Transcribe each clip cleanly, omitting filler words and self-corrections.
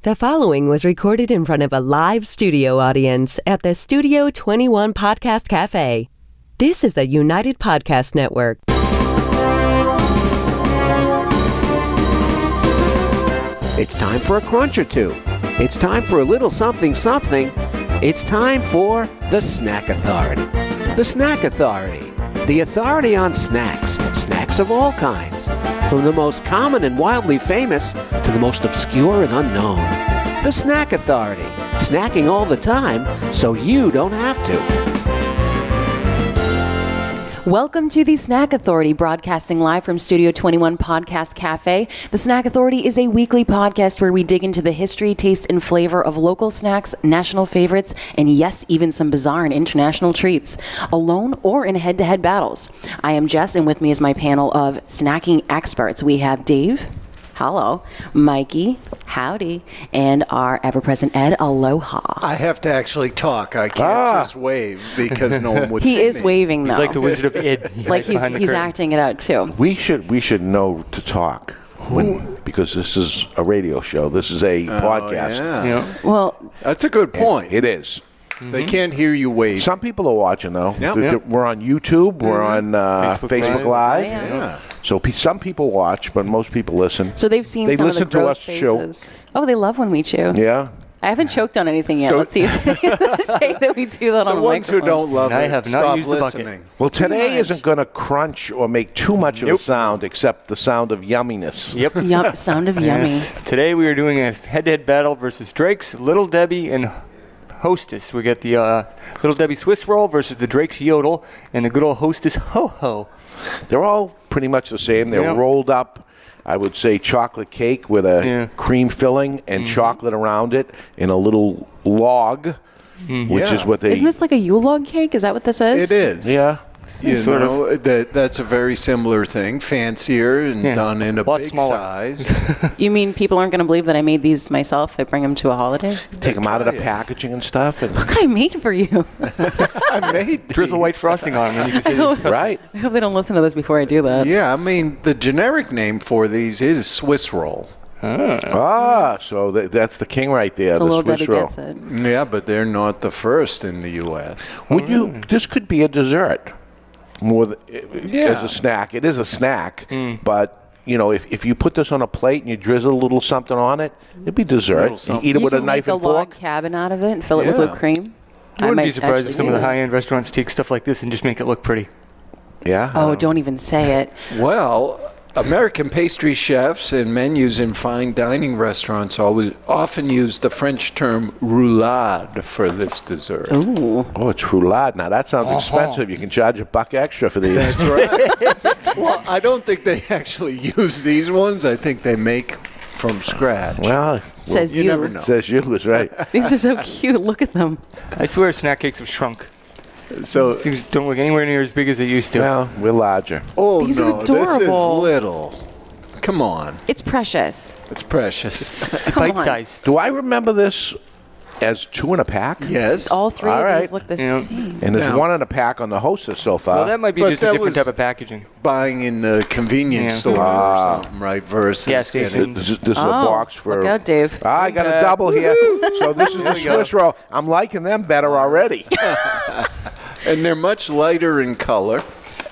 The following was recorded in front of a live studio audience at the Studio 21 Podcast Cafe. This is the United Podcast Network. It's time for a crunch or two. It's time for a little something something. It's time for the Snack Authority. The Snack Authority. The authority on snacks. Snacks of all kinds. From the most common and wildly famous to the most obscure and unknown. The Snack Authority. Snacking all the time so you don't have to. Welcome to the Snack Authority, broadcasting live from Studio 21 Podcast Cafe. The Snack Authority is a weekly podcast where we dig into the history, taste, and flavor of local snacks, national favorites, and yes, even some bizarre and international treats, alone or in head-to-head battles. I am Jess, and with me is my panel of snacking experts. We have Dave. Hello. Mikey. Howdy. And our ever-present Ed. Aloha. I have to actually talk. I can't just wave because no one would see me. He is waving, though. He's like the Wizard of Id. Like he's acting it out, too. We should know to talk because this is a radio show. This is a podcast. Yeah. Well, That's a good point. It is. They can't hear you wave. Some people are watching, though. Yep. We're on YouTube. We're on Facebook Live. Yeah. So some people watch, but most people listen. so they've seen They some of the listen to gross us chew. faces. Oh, they love when we chew. Yeah. I haven't choked on anything yet. Let's see if say that we do that on The the ones who microphone. don't love And I it, have not stop used the bucket. listening. Well, today much. isn't going to crunch or make too much of a sound except the sound of yumminess. Yep. Yum, sound of yummy. Yes. Today we are doing a head-to-head battle versus Drake's Little Debbie and Hostess. We got the Little Debbie Swiss Roll versus the Drake's Yodel and the good old Hostess Ho Hos. They're all pretty much the same. They're Yeah. rolled up, I would say, chocolate cake with a Yeah. cream filling and chocolate around it in a little log, which Yeah. is what they... Isn't this like a Yule log cake? Is that what this is? It is. Yeah. You Sort know, that's a very similar thing, fancier and Yeah. done in a Lot big smaller. size. You mean people aren't going to believe that I made these myself? I bring them to a holiday? Take them out of the Try it. packaging and stuff. And, What could I make for you? I made these. Drizzle white frosting on them. And you can see right. I hope they don't listen to this before I do that. Yeah, I mean, the generic name for these is Swiss roll. So that's the king right there, So the little Swiss Debbie roll. gets it. Yeah, but they're not the first in the U.S. Would you? This could be a dessert, Yeah. as a snack. It is a snack, but you know, if you put this on a plate and you drizzle a little something on it, it'd be dessert. You something. eat it You with a should knife make and a log fork. cabin out of it and fill it with Yeah. whipped cream. I wouldn't might be surprised actually if some of do the that. high-end restaurants take stuff like this and just make it look pretty. Yeah. Oh, don't even say it. Well, American pastry chefs and menus in fine dining restaurants often use the French term roulade for this dessert. Ooh. Oh, it's roulade. Now that sounds expensive. You can charge $1 extra for these. That's right. Well, I don't think they actually use these ones. I think they make from scratch. Well, Says you you. never know. says you was right. These are so cute. Look at them. I swear snack cakes have shrunk. So, Things don't look anywhere near as big as they used to. Well, we're larger. oh These are no, this is adorable. little. Come on, It's precious. it's precious. It's Come bite on. size. Do I remember this as 2 in a pack? Yes. All three All of right. these look the Yeah. same. And there's Now- 1 in a pack on the Hostess so far. Well, that might be But just a that different was- type of packaging. Buying in the convenience Yeah. store or something, right? Versus Gas station. This is a Oh, box for... look out, Dave. I got a double here. So this is the we go. Swiss roll. I'm liking them better already. and they're much lighter in color.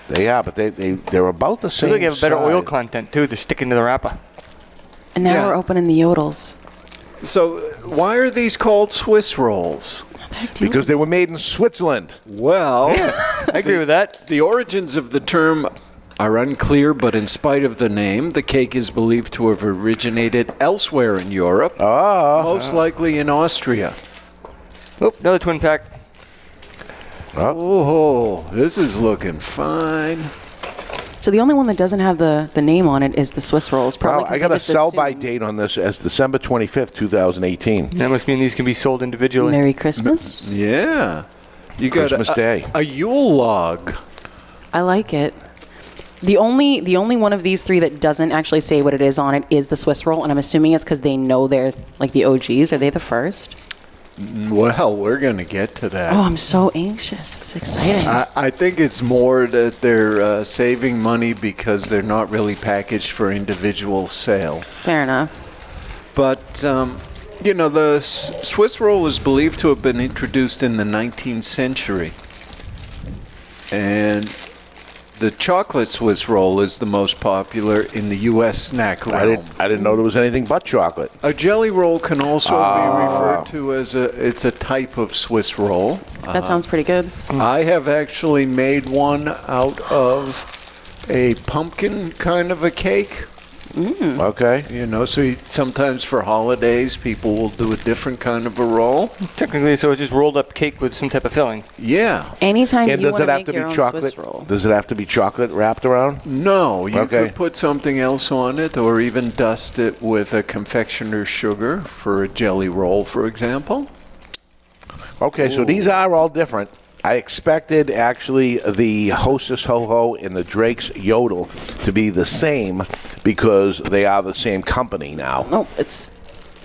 They are, but they're about the I same feel like they have a better oil size. content, too. They're sticking to the wrapper. And now Yeah. we're opening the Yodels. So why are these called Swiss rolls? Because they were made in Switzerland. Well, I agree with that. the origins of the term are unclear, but in spite of the name, the cake is believed to have originated elsewhere in Europe, most likely in Austria. Oh, another twin pack. Oh, this is looking fine. So the only one that doesn't have the name on it is the Swiss rolls. Probably Well, 'cause I they got a just sell-by assume- date on this as December 25th, 2018. That must mean these can be sold individually. Merry Christmas. Yeah. You got Christmas Day. a Yule log. I like it. The only one of these three that doesn't actually say what it is on it is the Swiss roll, and I'm assuming it's because they know they're like the OGs. Are they the first? Well, we're going to get to that. Oh, I'm so anxious. It's exciting. I think it's more that they're saving money because they're not really packaged for individual sale. Fair enough. But You know, the Swiss roll is believed to have been introduced in the 19th century. And the chocolate Swiss roll is the most popular in the U.S. snack realm. I didn't know there was anything but chocolate. A jelly roll can also be referred to as it's a type of Swiss roll. That sounds pretty good. I have actually made one out of a pumpkin kind of a cake. Okay. You know, so sometimes for holidays, people will do a different kind of a roll. Technically, so it's just rolled up cake with some type of filling. Yeah. Anytime And you does want it to have make to your be own chocolate? Swiss roll. Does it have to be chocolate wrapped around? No, you Okay. could put something else on it or even dust it with a confectioner's sugar for a jelly roll, for example. Okay, so these are all different. I expected actually the Hostess Ho Ho and the Drake's Yodel to be the same because they are the same company now. No, it's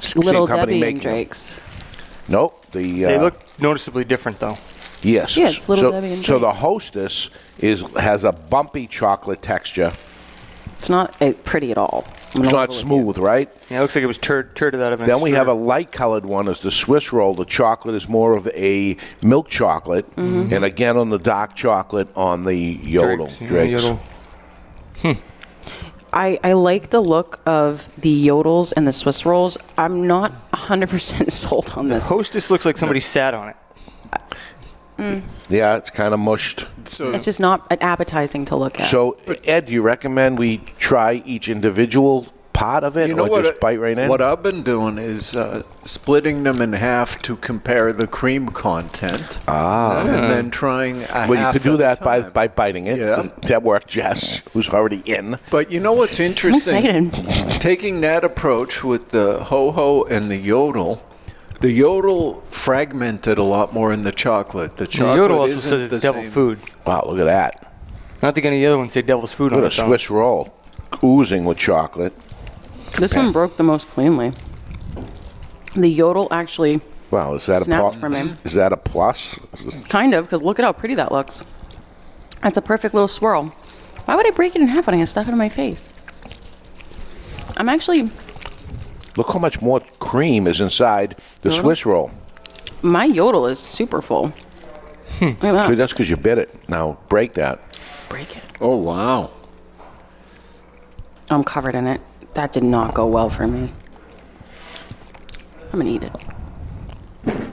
Same Little company Debbie and making them. Drake's. Nope. They look noticeably different, though. Yes. Yeah, it's Little so, Debbie and so the Drake. Hostess has a bumpy chocolate texture. It's not pretty at all. It's not smooth, right? Yeah, it looks like it was turted out of an Then we have a extruder. light-colored one as the Swiss roll. The chocolate is more of a milk chocolate, and again on the dark chocolate on the Yodel. Drake's. Yeah, Drake's. Yodel. I like the look of the Yodels and the Swiss rolls. I'm not 100% sold on this. Hostess looks like somebody sat on it. Yeah, it's kind of mushed. So It's just not appetizing to look at. So, Ed, do you recommend we try each individual part of it, you know or what? just bite right in? What I've been doing is splitting them in half to compare the cream content, and then trying a Well, you half could do at a that by time. biting it. Yeah. That worked, Jess, who's already in. But you know what's I'm interesting? excited. Taking that approach with the Ho-Ho and the Yodel, the Yodel fragmented a lot more in the chocolate. The The chocolate Yodel also isn't says the it's devil same. food. Wow, look at that. I don't think any of the other ones say devil's food Look on at it. a Swiss roll oozing with chocolate. This one broke the most cleanly. The Yodel actually, Wow, is that Snapped a from him. Is that a plus? kind of, because look at how pretty that looks. That's a perfect little swirl. Why would I break it in half when I can stuff it in my face? I'm actually, Look how much more cream is inside the Yodel? Swiss roll. my Yodel is super full. Look at that. That's because you bit it. Now break that. Break it. Oh, wow. I'm covered in it. That did not go well for me. I'm gonna eat it.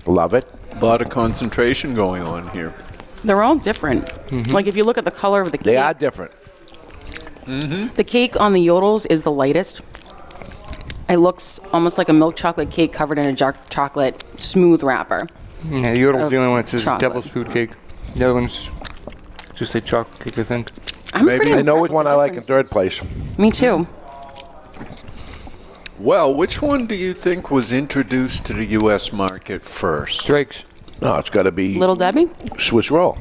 Love it. A lot of concentration going on here. They're all different. Like if you look at the color of the They cake, are different. the cake on the Yodels is the lightest. It looks almost like a milk chocolate cake covered in a dark chocolate smooth wrapper. Yeah, the Yodel's Of the only one that says chocolate. devil's food cake. The other ones just say chocolate cake, I think. I'm Maybe- pretty I know impressed which one with I the like in third differences. place. Me too. Well, which one do you think was introduced to the U.S. market first? Drake's. No, it's got to be Little Debbie? Swiss roll.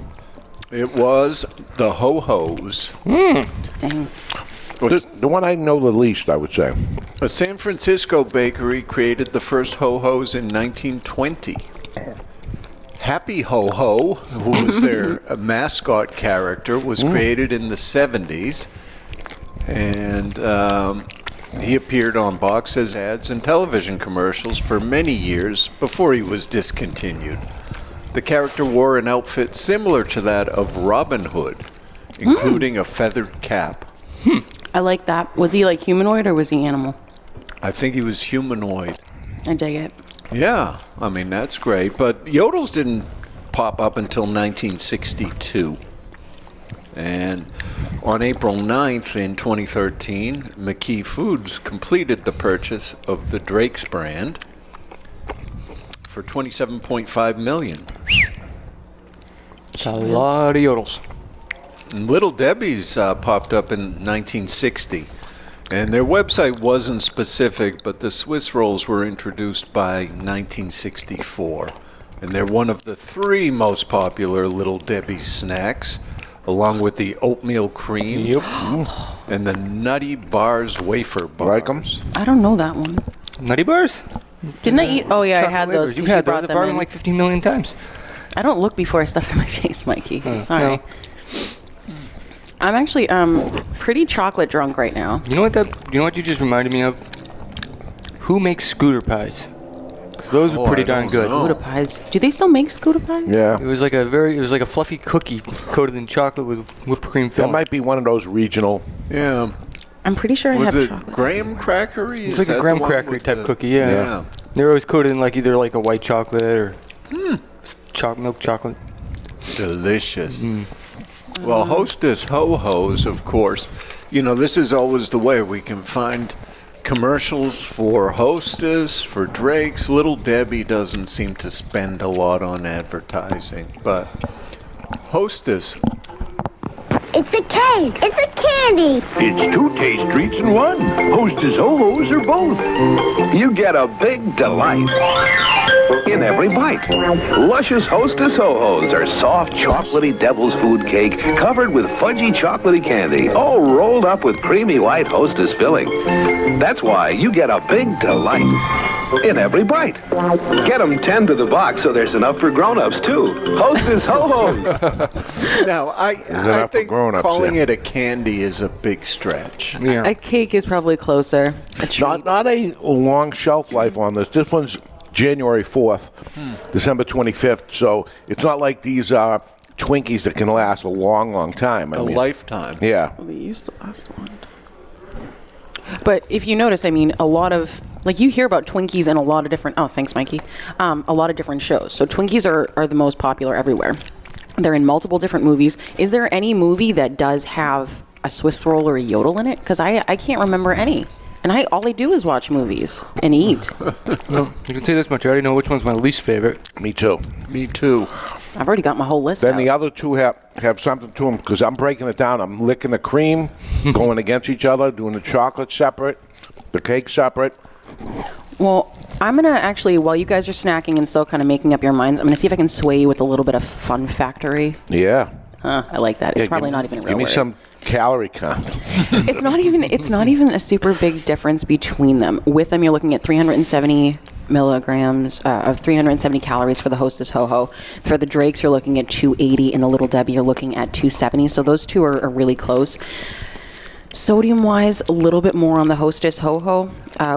It was the Ho Hos. Dang. The one I know the least, I would say. A San Francisco bakery created the first Ho Hos in 1920. Happy Ho Ho, who was their mascot character, was created in the 70s. And he appeared on boxes, ads, and television commercials for many years before he was discontinued. The character wore an outfit similar to that of Robin Hood, including a feathered cap. I like that. Was he like humanoid or was he animal? I think he was humanoid. I dig it. Yeah, I mean, that's great. But Yodels didn't pop up until 1962. And on April 9th in 2013, McKee Foods completed the purchase of the Drake's brand for $27.5 million. It's a lot of Yodels. And Little Debbie's popped up in 1960. And their website wasn't specific, but the Swiss rolls were introduced by 1964. And they're one of the three most popular Little Debbie's snacks, along with the oatmeal cream Yep. and the Nutty Bars wafer bars. Like 'em? I don't know that one. Nutty bars? Didn't I eat? Oh yeah, I Chocolate had those. wafers. 'cause You've you had those. brought I've them brought in. them like 15 million times. I don't look before I stuff it in my face, Mikey. I'm sorry. no. I'm actually pretty chocolate drunk right now. You know what you just reminded me of? Who makes scooter pies? 'Cause those are pretty darn good. Scooter pies. Do they still make scooter pies? Yeah. It was like a fluffy cookie coated in chocolate with whipped cream That filling. might be one of those regional. Yeah. I'm pretty sure I Was have it chocolate. graham crackery? It's like a graham crackery type cookie, yeah. They're always coated in like either like a white chocolate or milk chocolate. Delicious. Well, Hostess Ho Hos, of course. You know, this is always the way we can find commercials for Hostess, for Drake's. Little Debbie doesn't seem to spend a lot on advertising, but Hostess. It's a cake. It's a candy. It's 2 taste treats in one. Hostess Ho Hos are both. You get a big delight in every bite. Luscious Hostess Ho Hos are soft, chocolatey devil's food cake covered with fudgy chocolatey candy, all rolled up with creamy white Hostess filling. That's why you get a big delight in every bite. Get them 10 to the box so there's enough for grown-ups, too. Hostess Ho Hos. Now, I think calling it a candy is a big stretch. Yeah. A cake is probably closer. A treat. Not a long shelf life on this. This one's January 4th, December 25th. So it's not like these Twinkies that can last a long, long time. A lifetime. Yeah. They used to last long. But if you notice, I mean, a lot of, like, you hear about Twinkies in a lot of different, oh, thanks, Mikey, a lot of different shows. So Twinkies are the most popular everywhere. They're in multiple different movies. Is there any movie that does have a Swiss roll or a Yodel in it? Because I can't remember any. And all I do is watch movies and eat. Well, you can say this much. I already know which one's my least favorite. Me too. Me too. I've already got my whole list Then out. the other two have something to them because I'm breaking it down. I'm licking the cream, going against each other, doing the chocolate separate, the cake separate. Well, I'm going to actually, while you guys are snacking and still kind of making up your minds, I'm going to see if I can sway you with a little bit of fun factory. Yeah. I like that. It's Yeah, probably not even a real Give me word. some calorie count. It's not even a super big difference between them. With them, you're looking at 370 milligrams of 370 calories for the Hostess Ho Ho. For the Drakes, you're looking at 280, and the Little Debbie, you're looking at 270. So those two are really close. Sodium-wise, a little bit more on the Hostess Ho Ho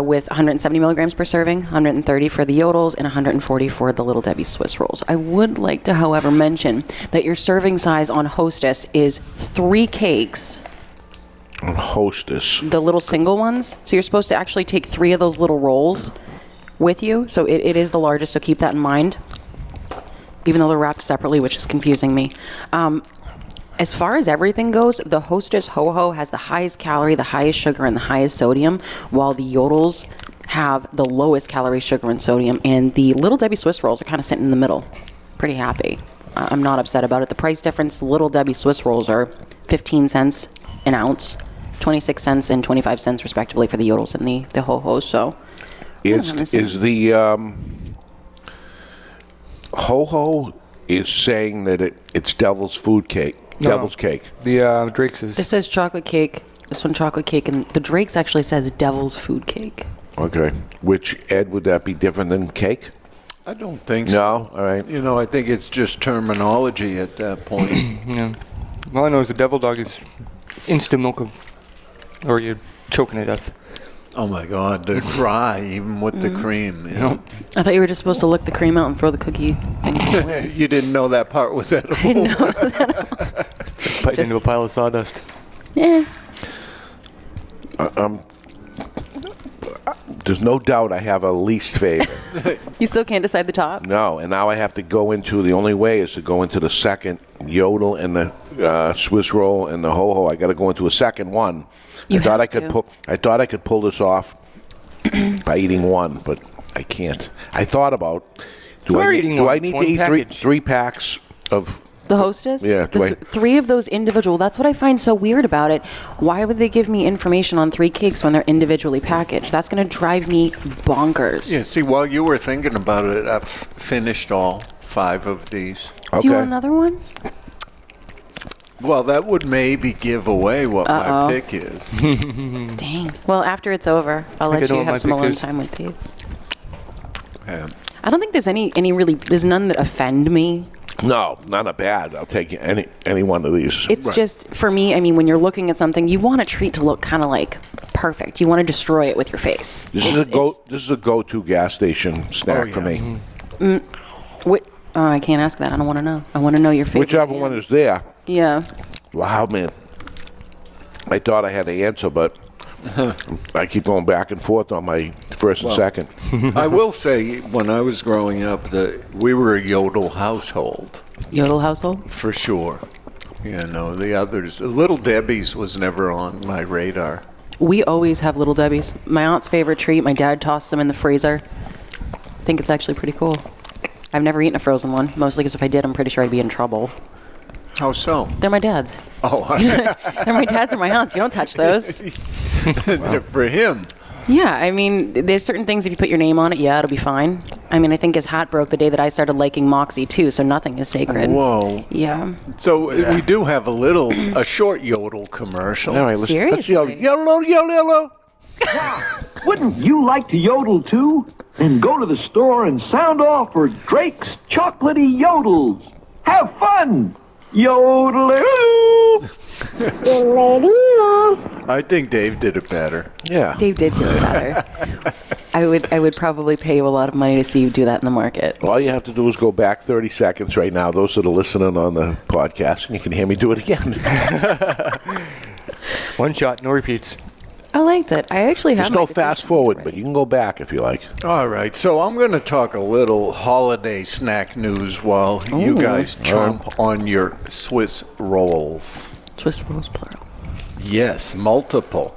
with 170 milligrams per serving, 130 for the Yodels, and 140 for the Little Debbie Swiss rolls. I would like to, however, mention that your serving size on Hostess is 3 cakes. On Hostess. The little single ones. So you're supposed to actually take 3 of those little rolls with you. So it is the largest, so keep that in mind. Even though they're wrapped separately, which is confusing me. As far as everything goes, the Hostess Ho Ho has the highest calorie, the highest sugar, and the highest sodium, while the Yodels have the lowest calorie, sugar, and sodium. And the Little Debbie Swiss rolls are kind of sitting in the middle. Pretty happy. I'm not upset about it. The price difference, Little Debbie Swiss rolls are 15 cents an ounce, 26 cents and 25 cents respectively for the Yodels and the Ho Hos. So, Is the Ho Ho is saying that it's devil's food cake. Devil's cake. The Drake's is. this says chocolate cake. This one chocolate cake, and the Drake's actually says devil's food cake. Okay. Which, Ed, would that be different than cake? I don't think so. No? All right. You know, I think it's just terminology at that point. Yeah. All I know is the Devil Dog is instant milk or you're choking to death. Oh my God, they're dry even with the cream. You know? I thought you were just supposed to lick the cream out and throw the cookie thing. You didn't know that part was edible. I didn't know it was edible. Biting into a pile of sawdust. Yeah. There's no doubt I have a least favorite. You still can't decide the top? No, and now I have to go into, the only way is to go into the second Yodel and the Swiss roll and the Ho Ho. I got to go into a second one. You I thought have to. I thought I could pull this off by eating one, but I can't. I thought about, do I need to eat three packs of The Hostess? Yeah, Three of those individual. That's what I find so weird about it. Why would they give me information on 3 cakes when they're individually packaged? That's going to drive me bonkers. Yeah, see, while you were thinking about it, I've finished all 5 of these. Okay. Do you want another one? Well, that would maybe give away what my pick is. Dang. Well, after it's over, I'll let you have some alone time with these. Yeah. I don't think there's any really, there's none that offend me. No, not a bad. I'll take any one of these. It's just, for me, I mean, when you're looking at something, you want a treat to look kind of like perfect. You want to destroy it with your face. This is a go-to gas station snack for me. I can't ask that. I don't want to know. I want to know your favorite. Whichever one is there. Yeah. Wow, man. I thought I had the answer, but I keep going back and forth on my first and second. I will say, when I was growing up, we were a Yodel household. Yodel household? For sure. You know, the others. Little Debbie's was never on my radar. We always have Little Debbie's. My aunt's favorite treat. My dad tossed them in the freezer. I think it's actually pretty cool. I've never eaten a frozen one, mostly because if I did, I'm pretty sure I'd be in trouble. How so? They're my dad's. Oh, they're my dad's or my aunt's. You don't touch those. They're for him. Yeah, I mean, there's certain things, if you put your name on it, yeah, it'll be fine. I mean, I think his hat broke the day that I started liking Moxie, too, so nothing is sacred. Whoa. Yeah. So we do have a short Yodel commercial. All right, Seriously? let's yodel, yodel. Wouldn't you like to yodel too? Then go to the store and sound off for Drake's chocolatey Yodels. Have fun! Yodel. I think Dave did it better. Yeah. Dave did do it better. I would probably pay you a lot of money to see you do that in the market. All you have to do is go back 30 seconds right now, those that are listening on the podcast, and you can hear me do it again. One shot, no repeats. I liked it. I actually have There's no fast forward, but you can go back if you like. All right, so I'm going to talk a little holiday snack news while you guys chomp on your Swiss rolls. Swiss rolls, plural. Yes, multiple.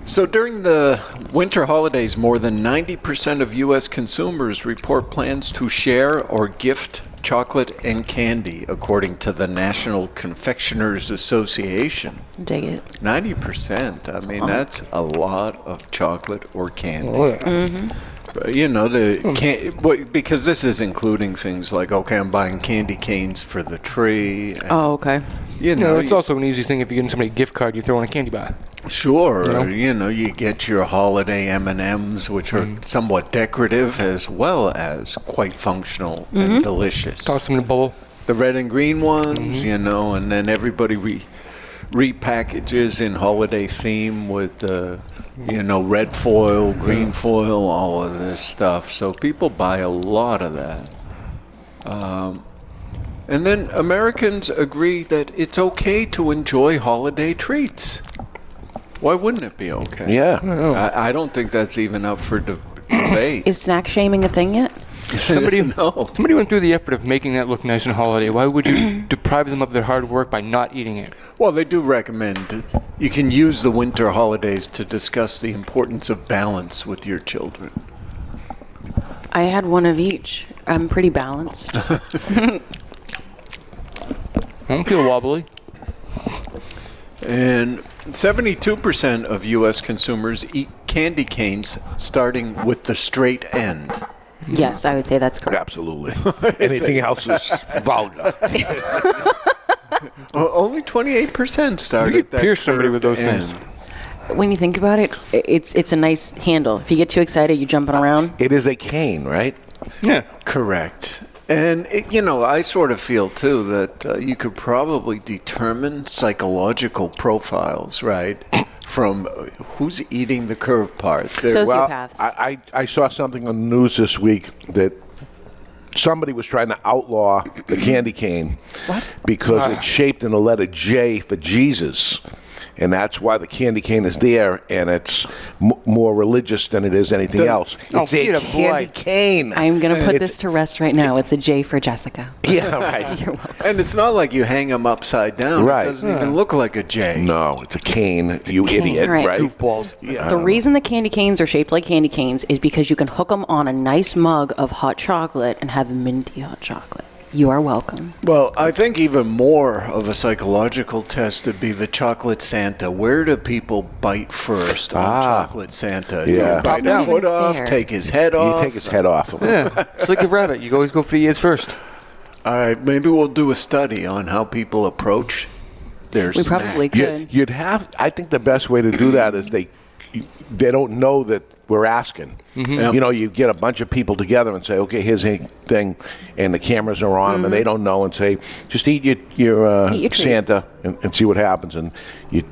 So during the winter holidays, more than 90% of U.S. consumers report plans to share or gift chocolate and candy, according to the National Confectioners Association. Dig it. 90%. I mean, that's a lot of chocolate or candy. Oh, yeah. But, you know, because this is including things like, okay, I'm buying candy canes for the tree. And, Oh, okay. you know, No, it's also an easy thing if you're getting somebody a gift card, you throw in a candy bar. sure. You know? You know, you get your holiday M&Ms, which are somewhat decorative as well as quite functional and delicious. Toss them in a bowl. The red and green ones, you know, and then everybody repackages in holiday theme with you know, red foil, green foil, all of this stuff. So people buy a lot of that. And then Americans agree that it's okay to enjoy holiday treats. Why wouldn't it be okay? Yeah. I don't think that's even up for debate. Is snack shaming a thing yet? Somebody No. went through the effort of making that look nice on holiday. Why would you deprive them of their hard work by not eating it? Well, they do recommend you can use the winter holidays to discuss the importance of balance with your children. I had one of each. I'm pretty balanced. I don't feel wobbly. And 72% of U.S. consumers eat candy canes starting with the straight end. Yes, I would say that's correct. Absolutely. Anything else is vulgar. Only 28% started You could that pierce somebody curved with those end. things. When you think about it, it's a nice handle. If you get too excited, you're jumping around. It is a cane, right? Yeah. Correct. And, you know, I sort of feel, too, that you could probably determine psychological profiles, right, from who's eating the curved part. Sociopaths. I saw something on the news this week that somebody was trying to outlaw the candy cane. What? Because it's shaped in the letter J for Jesus. And that's why the candy cane is there, and it's more religious than it is anything else. It's eat a a candy boy. cane. I'm going to put It's- this to rest right now. It's a J for Jessica. Yeah, right. You're welcome. And it's not like you hang them upside down. Right. It doesn't even look like a J. No, it's a cane, you idiot, right. right? Goofballs. Yeah. The reason the candy canes are shaped like candy canes is because you can hook them on a nice mug of hot chocolate and have minty hot chocolate. You are welcome. Well, I think even more of a psychological test would be the chocolate Santa. Where do people bite first on chocolate Santa? Do Yeah. you bite a That's foot not off, fair. take his head You off? take his head off of him. Yeah. It's like a rabbit. You always go for the ears first. All right, maybe we'll do a study on how people approach their We snack. probably could. You'd have. I think the best way to do that is they don't know that we're asking. Yep. You know, you get a bunch of people together and say, okay, here's a thing, and the cameras are on them, and they don't know, and say, just eat your treat. Santa and see what happens, and you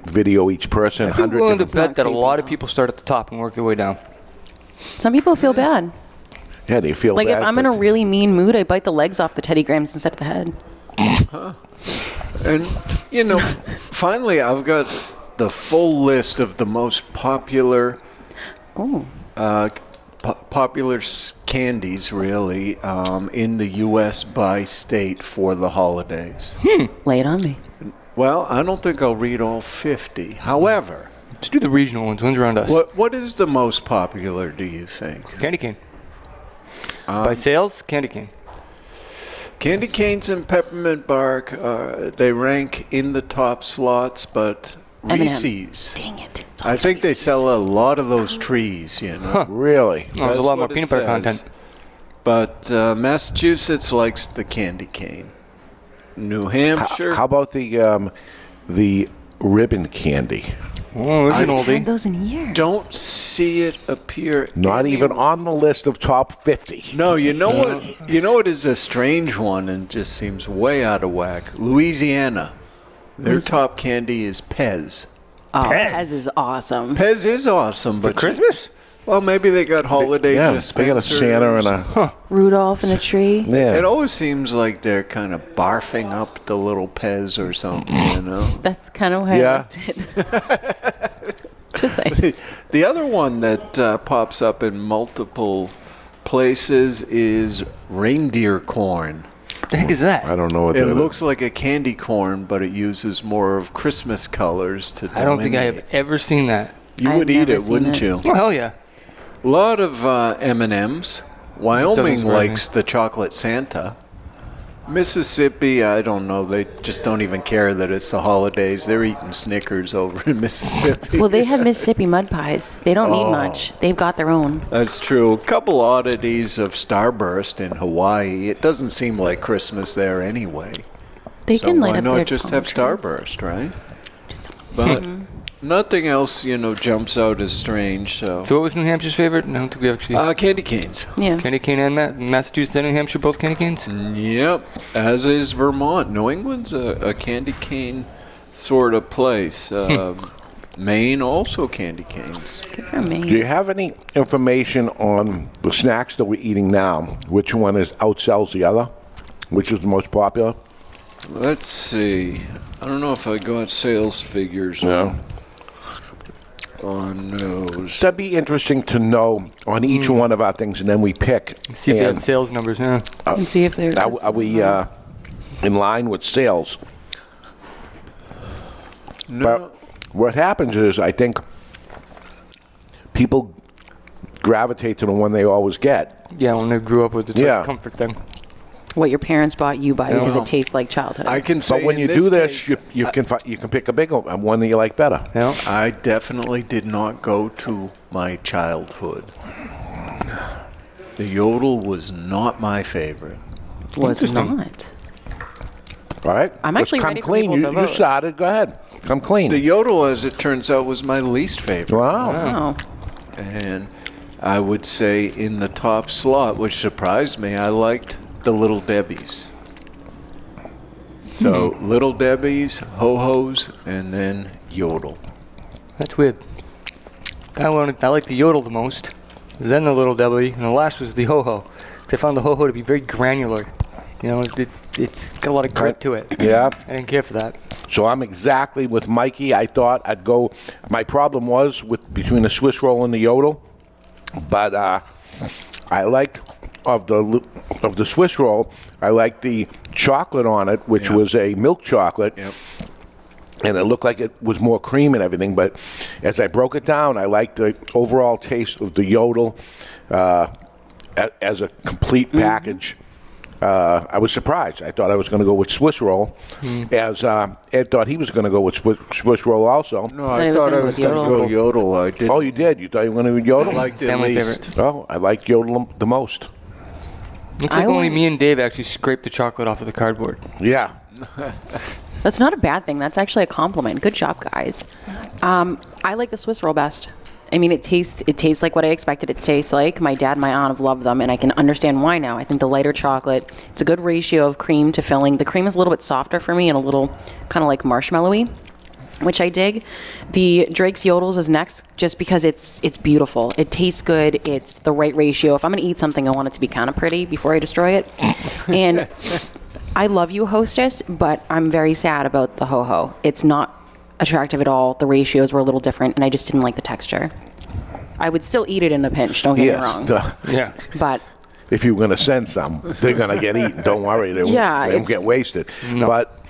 video each person. I'm willing to bet that a creepy, lot of though. people start at the top and work their way down. Some people feel bad. Yeah, they feel Like bad. if I'm in a really mean mood, I bite the legs off the Teddy Grahams instead of the head. And, you know, finally, I've got the full list of the most popular popular candies, really, in the U.S. by state for the holidays. Lay it on me. Well, I don't think I'll read all 50. However, Let's do the regional ones around us. what is the most popular, do you think? Candy cane. By sales, candy cane. Candy canes and peppermint bark, they rank in the top slots, but M&M. Reese's. Dang it. It's I always think they Reese's. sell a lot of those trees, you know. Really? Oh, there's a That's lot more what it peanut butter says. content. But Massachusetts likes the candy cane. New Hampshire. How about the ribbon candy? Oh, this is an I haven't had oldie. those in years. don't see it appear. Not even on the list of top 50. No, you know what? You know what is a strange one and just seems way out of whack. Louisiana. Their top candy is Pez. Oh, Pez. Pez is awesome. Pez is awesome, For but Christmas? well, maybe they got holiday Yeah, they got a dispensers. Santa and a... Rudolph in a tree. Yeah. It always seems like they're kind of barfing up the little Pez or something, you know. That's kind of why Yeah. I liked it. Just say. The other one that pops up in multiple places is reindeer corn. What the heck is that? I don't know what It that is. looks like a candy corn, but it uses more of Christmas colors to I don't think I have delineate. ever seen that. You I've would eat never it, seen wouldn't it. you? Oh, hell yeah. A lot of M&Ms. Wyoming Doesn't surprise me. likes the chocolate Santa. Mississippi, I don't know. They just don't even care that it's the holidays. They're eating Snickers over in Mississippi. Well, they have Mississippi mud pies. They don't need much. They've got their own. That's true. A couple oddities of Starburst in Hawaii. It doesn't seem like Christmas there anyway. They So can light why up not their just palm have trees. Starburst, right? But nothing else, jumps out as strange. So, So what was New Hampshire's favorite? I don't think we actually... candy canes. Yeah. candy cane and Massachusetts and New Hampshire, both candy canes? Yep. As is Vermont. New England's a candy cane sort of place. Maine also candy canes. Good for me. Do you have any information on the snacks that we're eating now? Which one outsells the other? Which is the most popular? Let's see. I don't know if I got sales figures No. on those. That'd be interesting to know on each one of our things, and then we pick. See if they And had sales numbers, yeah. And see if they're. are we in line with sales? No. But what happens is, I think people gravitate to the one they always get. Yeah, when they grew up with it, it's Yeah. like a comfort thing. What your parents bought, you buy because Well, it tastes like childhood. I can say But when in you this do this, case, you can pick a big one that you like better. Yeah. I definitely did not go to my childhood. The Yodel was not my favorite. was Interesting. not. All right? I'm Let's actually come ready for clean. people to You vote. started. Go ahead. Come clean. The Yodel, as it turns out, was my least favorite. Wow. Wow. And I would say in the top slot, which surprised me, I liked the Little Debbie's. So Little Debbie's, Ho Hos, and then Yodel. That's weird. I like the Yodel the most, then the Little Debbie, and the last was the Ho Ho. 'Cause I found the Ho Ho to be very granular. It's got a lot of grit to it. Yeah. I didn't care for that. So I'm exactly with Mikey. I thought I'd go. My problem was between the Swiss roll and the Yodel, but I like of the Swiss roll. I like the chocolate on it, which Yep. was a milk chocolate. Yep. And it looked like it was more cream and everything, but as I broke it down, I liked the overall taste of the Yodel as a complete package. I was surprised. I thought I was going to go with Swiss roll, as Ed thought he was going to go with Swiss roll also. No, Thought he I was thought gonna I go was with going to go Yodel. I didn't. Oh, you did? You thought you were going to go I Yodel? liked it Family least. favorite. Oh, I like Yodel the most. Looks I like only went- me and Dave actually scraped the chocolate off of the cardboard. Yeah. That's not a bad thing. That's actually a compliment. Good job, guys. I like the Swiss roll best. I mean, it tastes like what I expected it to taste like. My dad and my aunt have loved them, and I can understand why now. I think the lighter chocolate, it's a good ratio of cream to filling. The cream is a little bit softer for me and a little kind of like marshmallowy, which I dig. The Drake's Yodels is next just because it's beautiful. It tastes good. It's the right ratio. If I'm going to eat something, I want it to be kind of pretty before I destroy it. And I love you, Hostess, but I'm very sad about the Ho Ho. It's not attractive at all. The ratios were a little different, and I just didn't like the texture. I would still eat it in a pinch, don't get me wrong. Yeah. But if you're going to send some, they're going to get eaten. Don't worry. They won't get wasted. No. But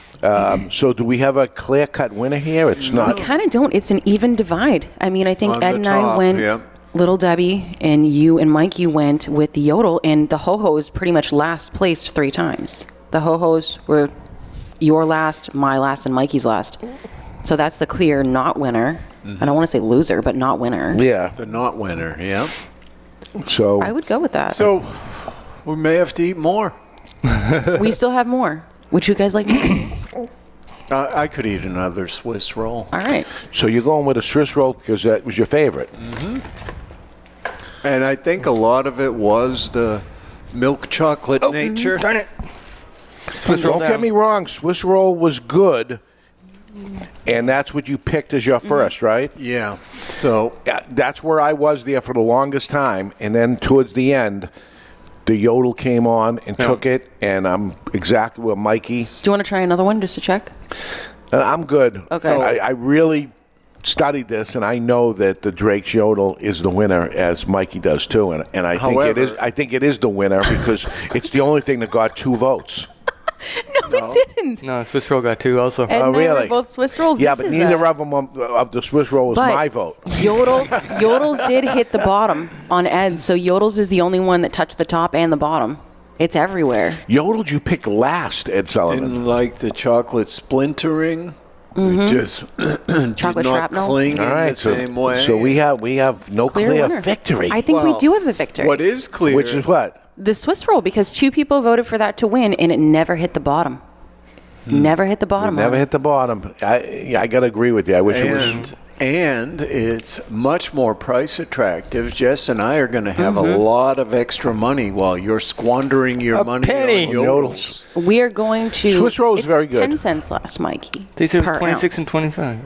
so do we have a clear-cut winner here? It's not. we kind of don't. It's an even divide. I mean, I think On Ed the and I top, went, yeah. Little Debbie, and you and Mike, you went with the Yodel, and the Ho Hos pretty much last placed 3 times. The Ho Hos were your last, my last, and Mikey's last. So that's the clear not winner. I don't want to say loser, but not winner. Yeah. The not winner, yeah. So I would go with that. So we may have to eat more. We still have more. Would you guys like more? I could eat another Swiss roll. All right. So you're going with a Swiss roll because that was your favorite. And I think a lot of it was the milk chocolate nature. Darn it. Swiss roll Don't get me wrong. Swiss roll was good, and that's what you picked as your first, right? Yeah. So Yeah, that's where I was there for the longest time, and then towards the end, the Yodel came on and took it, and I'm exactly where Mikey. Do you want to try another one just to check? I'm good. Okay. So I really studied this, and I know that the Drake's Yodel is the winner, as Mikey does too, and I think it is. However- I think it is the winner because it's the only thing that got 2 votes. No, it didn't. No, Swiss roll got 2 also. Ed and I were really? both Swiss roll. Yeah, This but is neither of them of the Swiss roll was But my vote. Yodels did hit the bottom on Ed, so Yodels is the only one that touched the top and the bottom. It's everywhere. Yodel, you picked last, Ed Sullivan. didn't like the chocolate splintering. It just did Chocolate not shrapnel. cling All in right, the same way. so we have no clear winner. victory. I think we Well, do have a victory. What is clear? Which is what? The Swiss roll, because 2 people voted for that to win, and it never hit the bottom. Never hit the bottom. Never hit the bottom. I got to agree with you. I wish it was. And it's much more price attractive. Jess and I are going to have a lot of extra money while you're squandering your money penny. on Yodels. We are going to. Swiss roll is it's very good. 10 cents less, Mikey. They said it was per 26 ounce. and 25.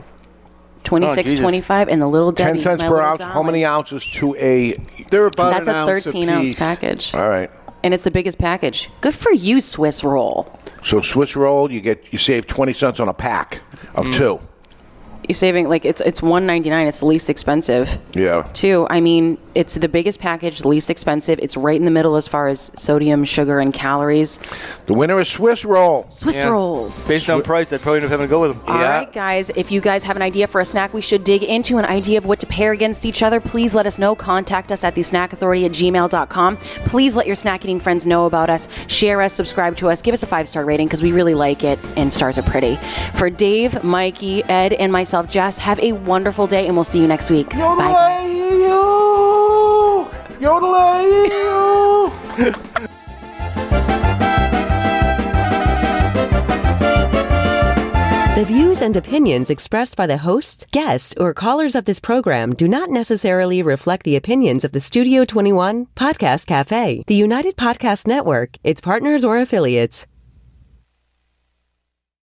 26, Jesus. 25, and the little Debbie. 10 cents my per little ounce. How darling. many ounces to a? They're about That's an a ounce 13 ounce apiece. package. All right. And it's the biggest package. Good for you, Swiss roll. So Swiss roll, you save 20 cents on a pack of 2. You're saving, like, it's $1.99. It's the least expensive. Yeah. Too. I mean, it's the biggest package, the least expensive. It's right in the middle as far as sodium, sugar, and calories. The winner is Swiss roll. Swiss Yeah. rolls. Based on price, I'd probably end up having to go with them. All right, guys. If you guys have an idea for a snack we should dig into, an idea of what to pair against each other, please let us know. Contact us at thesnackauthority@gmail.com. Please let your snack eating friends know about us. Share us, subscribe to us, give us a 5-star rating because we really like it, and stars are pretty. For Dave, Mikey, Ed, and myself, Jess, have a wonderful day, and we'll see you next week. Bye. The views and opinions expressed by the hosts, guests, or callers of this program do not necessarily reflect the opinions of the Studio 21 Podcast Cafe, the United Podcast Network, its partners, or affiliates.